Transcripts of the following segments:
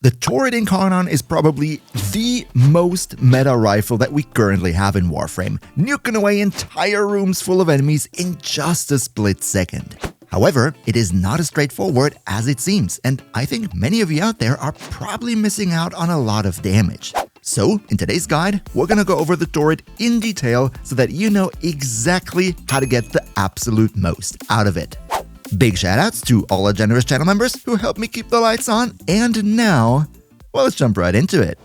The Torid Incarnon is probably the most meta rifle that we currently have in Warframe, nuking away entire rooms full of enemies in just a split second. However, it is not as straightforward as it seems, and I think many of you out there are probably missing out on a lot of damage. So, in today's guide, we're gonna go over the Torid in detail so that you know exactly how to get the absolute most out of it. Big shoutouts to all our generous channel members who help me keep the lights on, and now, well, let's jump right into it.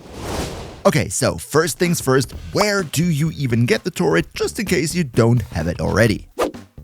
Okay, so first things first, where do you even get the Torid, just in case you don't have it already?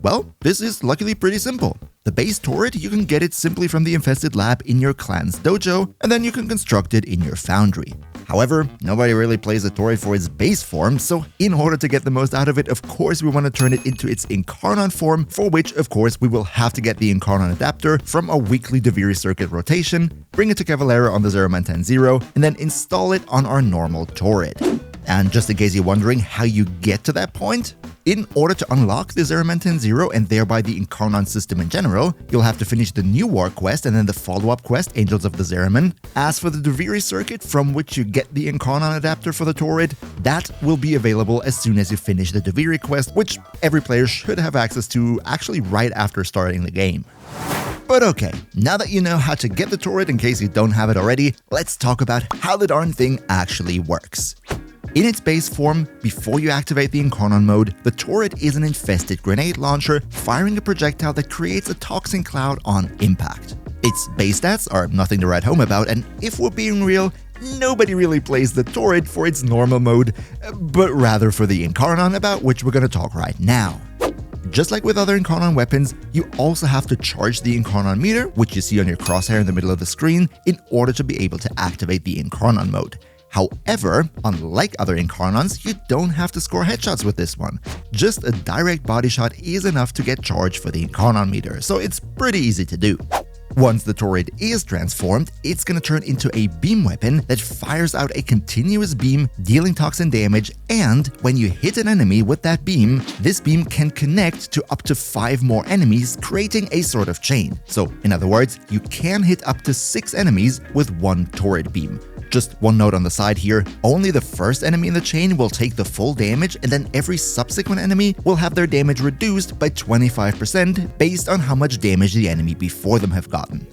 Well, this is luckily pretty simple. The base Torid, you can get it simply from the infested lab in your clan's dojo, and then you can construct it in your foundry. However, nobody really plays the Torid for its base form, so in order to get the most out of it, of course we want to turn it into its Incarnon form, for which, of course, we will have to get the Incarnon adapter from a weekly Deviri circuit rotation, bring it to Cavalera on the 0man10-0, and then install it on our normal Torid. And just in case you're wondering how you get to that point, in order to unlock the 0man10-0 and thereby the Incarnon system in general, you'll have to finish the new war quest and then the follow-up quest, Angels of the Zeraman. As for the Deviri circuit from which you get the Incarnon adapter for the Torid, that will be available as soon as you finish the Deviri quest, which every player should have access to actually right after starting the game. But okay, now that you know how to get the Torid in case you don't have it already, let's talk about how the darn thing actually works. In its base form, before you activate the Incarnon mode, the Torid is an infested grenade launcher firing a projectile that creates a toxin cloud on impact. Its base stats are nothing to write home about, and if we're being real, nobody really plays the Torid for its normal mode, but rather for the Incarnon, about which we're going to talk right now. Just like with other Incarnon weapons, you also have to charge the Incarnon meter, which you see on your crosshair in the middle of the screen, in order to be able to activate the Incarnon mode. However, unlike other Incarnons, you don't have to score headshots with this one. Just a direct body shot is enough to get charged for the Incarnon meter, so it's pretty easy to do. Once the Torid is transformed, it's gonna turn into a beam weapon that fires out a continuous beam, dealing toxin damage, and when you hit an enemy with that beam, this beam can connect to up to 5 more enemies, creating a sort of chain. So, in other words, you can hit up to 6 enemies with one Torid beam. Just one note on the side here, only the first enemy in the chain will take the full damage, and then every subsequent enemy will have their damage reduced by 25% based on how much damage the enemy before them have gotten.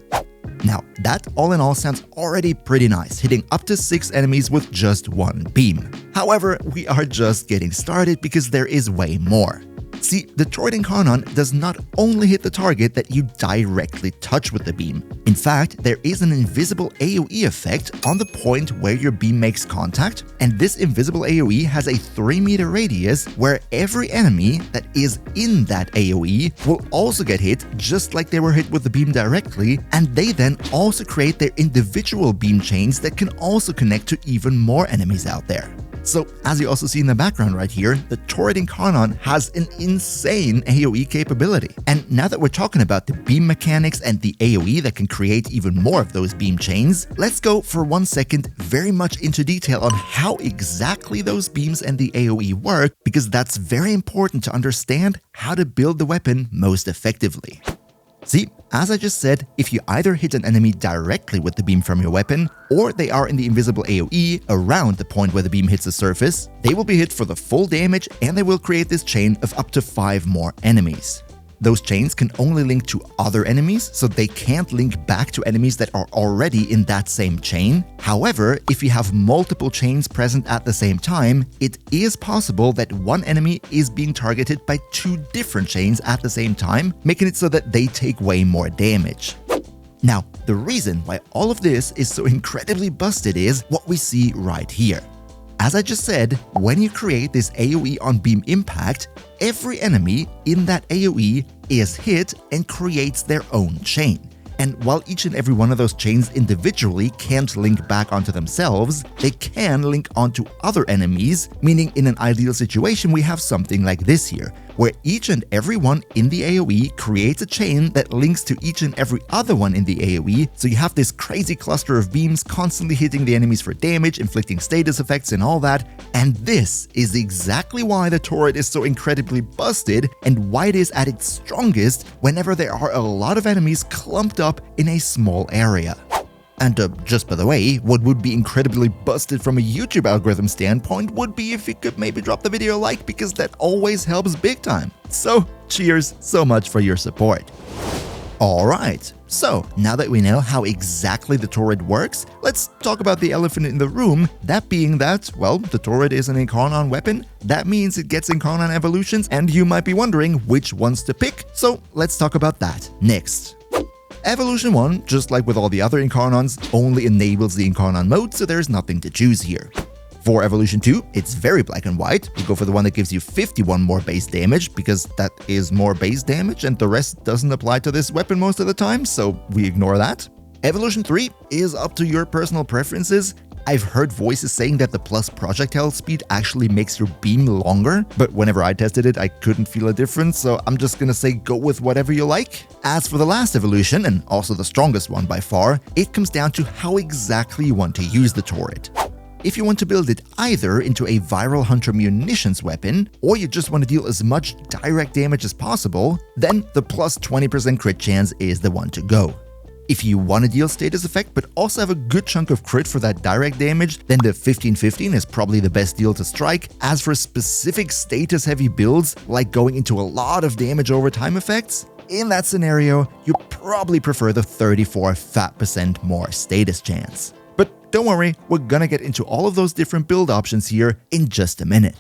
Now, that all in all sounds already pretty nice, hitting up to 6 enemies with just one beam. However, we are just getting started because there is way more. See, the Torid Incarnon does not only hit the target that you directly touch with the beam. In fact, there is an invisible AoE effect on the point where your beam makes contact, and this invisible AoE has a 3-meter radius where every enemy that is in that AoE will also get hit just like they were hit with the beam directly, and they then also create their individual beam chains that can also connect to even more enemies out there. So, as you also see in the background right here, the Torid Incarnon has an insane AoE capability. And now that we're talking about the beam mechanics and the AoE that can create even more of those beam chains, let's go for 1 second very much into detail on how exactly those beams and the AoE work, because that's very important to understand how to build the weapon most effectively. See, as I just said, if you either hit an enemy directly with the beam from your weapon, or they are in the invisible AoE around the point where the beam hits the surface, they will be hit for the full damage and they will create this chain of up to 5 more enemies. Those chains can only link to other enemies, so they can't link back to enemies that are already in that same chain. However, if you have multiple chains present at the same time, it is possible that one enemy is being targeted by 2 different chains at the same time, making it so that they take way more damage. Now, the reason why all of this is so incredibly busted is what we see right here. As I just said, when you create this AoE on beam impact, every enemy in that AoE is hit and creates their own chain. And while each and every one of those chains individually can't link back onto themselves, they can link onto other enemies, meaning in an ideal situation we have something like this here, where each and every one in the AoE creates a chain that links to each and every other one in the AoE, so you have this crazy cluster of beams constantly hitting the enemies for damage, inflicting status effects and all that, and this is exactly why the Torid is so incredibly busted and why it is at its strongest whenever there are a lot of enemies clumped up in a small area. And just by the way, what would be incredibly busted from a YouTube algorithm standpoint would be if you could maybe drop the video a like, because that always helps big time. So cheers so much for your support. Alright, so now that we know how exactly the Torid works, let's talk about the elephant in the room, that being that, well, the Torid is an Incarnon weapon. That means it gets Incarnon evolutions, and you might be wondering which ones to pick, so let's talk about that next. Evolution 1, just like with all the other Incarnons, only enables the Incarnon mode, so there's nothing to choose here. For Evolution 2, it's very black and white. We go for the one that gives you 51 more base damage, because that is more base damage and the rest doesn't apply to this weapon most of the time, so we ignore that. Evolution 3 is up to your personal preferences. I've heard voices saying that the plus projectile speed actually makes your beam longer, but whenever I tested it, I couldn't feel a difference, so I'm just gonna say go with whatever you like. As for the last evolution, and also the strongest one by far, it comes down to how exactly you want to use the Torid. If you want to build it either into a viral hunter munitions weapon, or you just want to deal as much direct damage as possible, then the plus 20% crit chance is the one to go. If you want to deal status effect but also have a good chunk of crit for that direct damage, then the 15-15 is probably the best deal to strike. As for specific status heavy builds, like going into a lot of damage over time effects, in that scenario, you probably prefer the 34% more status chance. But don't worry, we're gonna get into all of those different build options here in just a minute.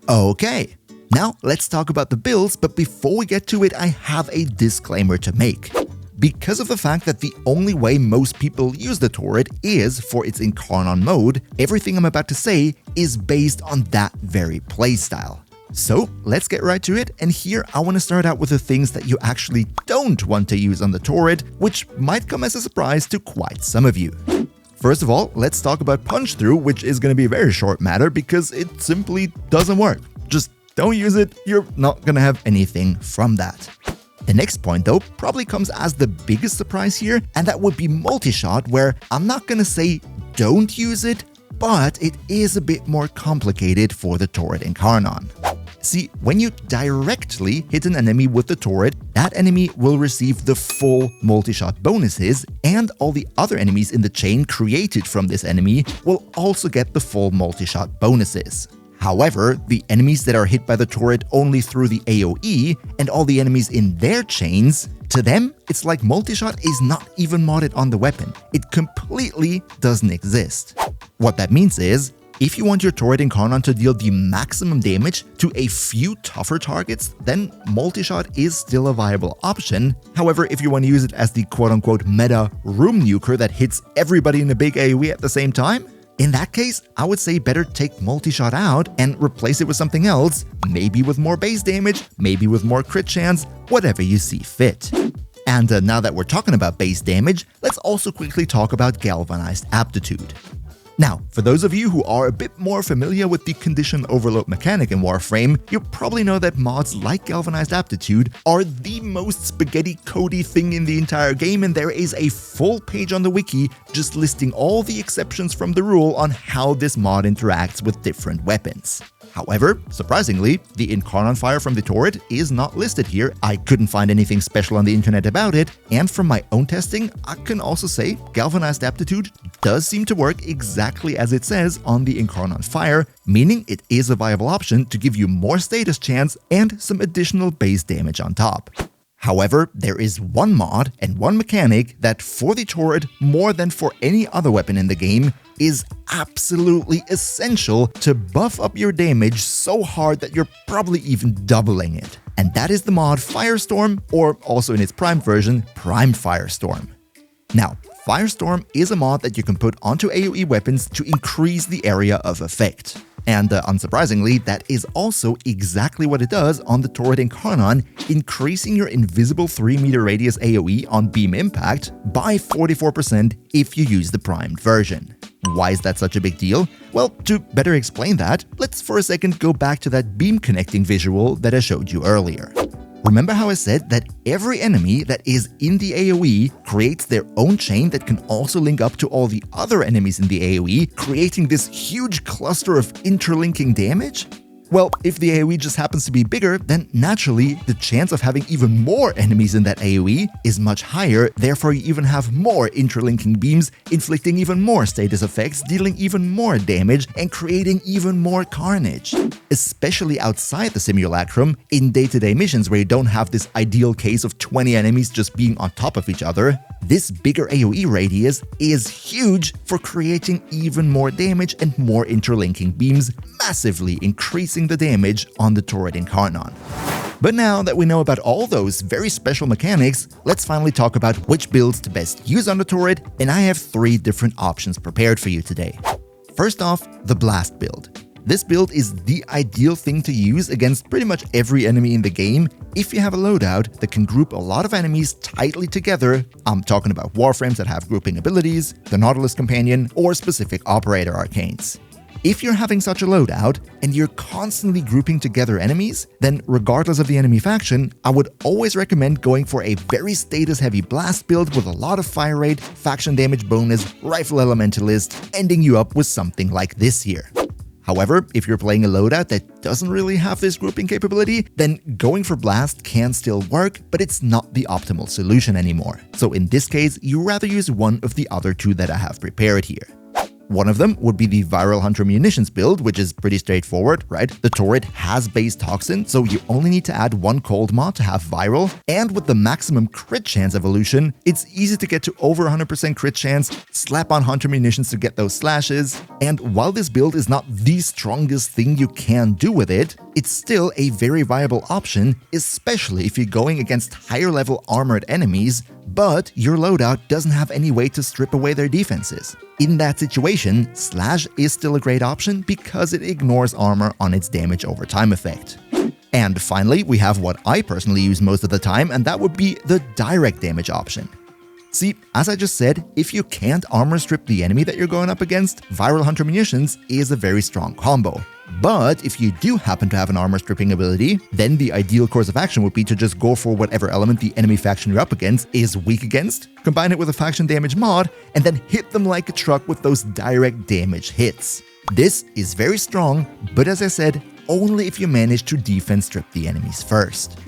Okay, now let's talk about the builds, but before we get to it, I have a disclaimer to make. Because of the fact that the only way most people use the Torid is for its Incarnon mode, everything I'm about to say is based on that very playstyle. So let's get right to it, and here I want to start out with the things that you actually don't want to use on the Torid, which might come as a surprise to quite some of you. First of all, let's talk about punch through, which is going to be a very short matter because it simply doesn't work. Just don't use it, you're not going to have anything from that. The next point though probably comes as the biggest surprise here, and that would be multi-shot, where I'm not going to say don't use it, but it is a bit more complicated for the Torid Incarnon. See, when you directly hit an enemy with the Torid, that enemy will receive the full multi-shot bonuses, and all the other enemies in the chain created from this enemy will also get the full multi-shot bonuses. However, the enemies that are hit by the Torid only through the AoE, and all the enemies in their chains, to them, it's like multi-shot is not even modded on the weapon. It completely doesn't exist. What that means is, if you want your Torid Incarnon to deal the maximum damage to a few tougher targets, then multi-shot is still a viable option. However, if you want to use it as the quote-unquote meta room nuker that hits everybody in a big AoE at the same time, in that case, I would say better take multi-shot out and replace it with something else, maybe with more base damage, maybe with more crit chance, whatever you see fit. And now that we're talking about base damage, let's also quickly talk about galvanized aptitude. Now, for those of you who are a bit more familiar with the condition overload mechanic in Warframe, you probably know that mods like Galvanized Aptitude are the most spaghetti codey thing in the entire game, and there is a full page on the wiki just listing all the exceptions from the rule on how this mod interacts with different weapons. However, surprisingly, the Incarnon fire from the Torid is not listed here. I couldn't find anything special on the internet about it, and from my own testing, I can also say Galvanized Aptitude does seem to work exactly as it says on the Incarnon fire, meaning it is a viable option to give you more status chance and some additional base damage on top. However, there is one mod and one mechanic that for the Torid, more than for any other weapon in the game, is absolutely essential to buff up your damage so hard that you're probably even doubling it. And that is the mod Firestorm, or also in its Prime version, Prime Firestorm. Now, Firestorm is a mod that you can put onto AoE weapons to increase the area of effect. And unsurprisingly, that is also exactly what it does on the Torid Incarnon, increasing your invisible 3-meter radius AoE on beam impact by 44% if you use the primed version. Why is that such a big deal? Well, to better explain that, let's for a second go back to that beam connecting visual that I showed you earlier. Remember how I said that every enemy that is in the AoE creates their own chain that can also link up to all the other enemies in the AoE, creating this huge cluster of interlinking damage? Well, if the AoE just happens to be bigger, then naturally, the chance of having even more enemies in that AoE is much higher, therefore you even have more interlinking beams, inflicting even more status effects, dealing even more damage, and creating even more carnage. Especially outside the simulacrum, in day-to-day missions where you don't have this ideal case of 20 enemies just being on top of each other, this bigger AoE radius is huge for creating even more damage and more interlinking beams, massively increasing the damage on the Torid Incarnon. But now that we know about all those very special mechanics, let's finally talk about which builds to best use on the Torid, and I have 3 different options prepared for you today. First off, the Blast build. This build is the ideal thing to use against pretty much every enemy in the game if you have a loadout that can group a lot of enemies tightly together. I'm talking about Warframes that have grouping abilities, the Nautilus Companion, or specific operator arcanes. If you're having such a loadout and you're constantly grouping together enemies, then regardless of the enemy faction, I would always recommend going for a very status-heavy Blast build with a lot of fire rate, faction damage bonus, rifle elementalist, ending you up with something like this here. However, if you're playing a loadout that doesn't really have this grouping capability, then going for Blast can still work, but it's not the optimal solution anymore. So in this case, you'd rather use one of the other 2 that I have prepared here. One of them would be the Viral Hunter Munitions build, which is pretty straightforward, right? The Torid has base Toxin, so you only need to add 1 cold mod to have Viral, and with the maximum crit chance evolution, it's easy to get to over 100% crit chance, slap on Hunter Munitions to get those slashes, and while this build is not the strongest thing you can do with it, it's still a very viable option, especially if you're going against higher level armored enemies, but your loadout doesn't have any way to strip away their defenses. In that situation, Slash is still a great option because it ignores armor on its damage over time effect. And finally, we have what I personally use most of the time, and that would be the direct damage option. See, as I just said, if you can't armor strip the enemy that you're going up against, Viral Hunter Munitions is a very strong combo. But if you do happen to have an armor stripping ability, then the ideal course of action would be to just go for whatever element the enemy faction you're up against is weak against, combine it with a faction damage mod, and then hit them like a truck with those direct damage hits. This is very strong, but as I said, only if you manage to defense strip the enemies first.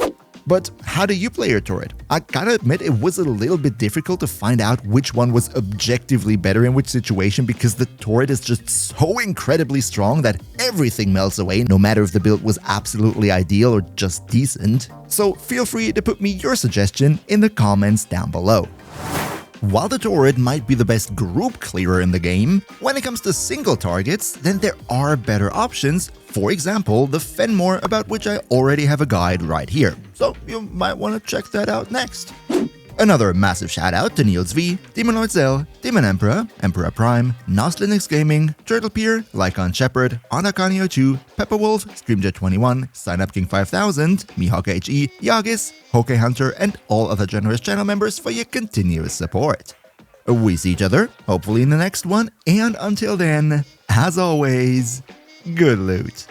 But how do you play your Torid? I gotta admit it was a little bit difficult to find out which one was objectively better in which situation because the Torid is just so incredibly strong that everything melts away, no matter if the build was absolutely ideal or just decent. So feel free to put me your suggestion in the comments down below. While the Torid might be the best group clearer in the game, when it comes to single targets, then there are better options, for example the Fenmore, about which I already have a guide right here, so you might want to check that out next. Another massive shout out to Niels V, Demonoid Zell, Demon Emperor, Emperor Prime, Nos Linux Gaming, Turtlepeer, Lycon Shepherd, Anakanio2, Pepperwolf, Streamjet21, SignUpKing5000, Mihawk HE, Yagis, Hoke Hunter, and all other generous channel members for your continuous support. We see each other, hopefully in the next one, and until then, as always, good loot.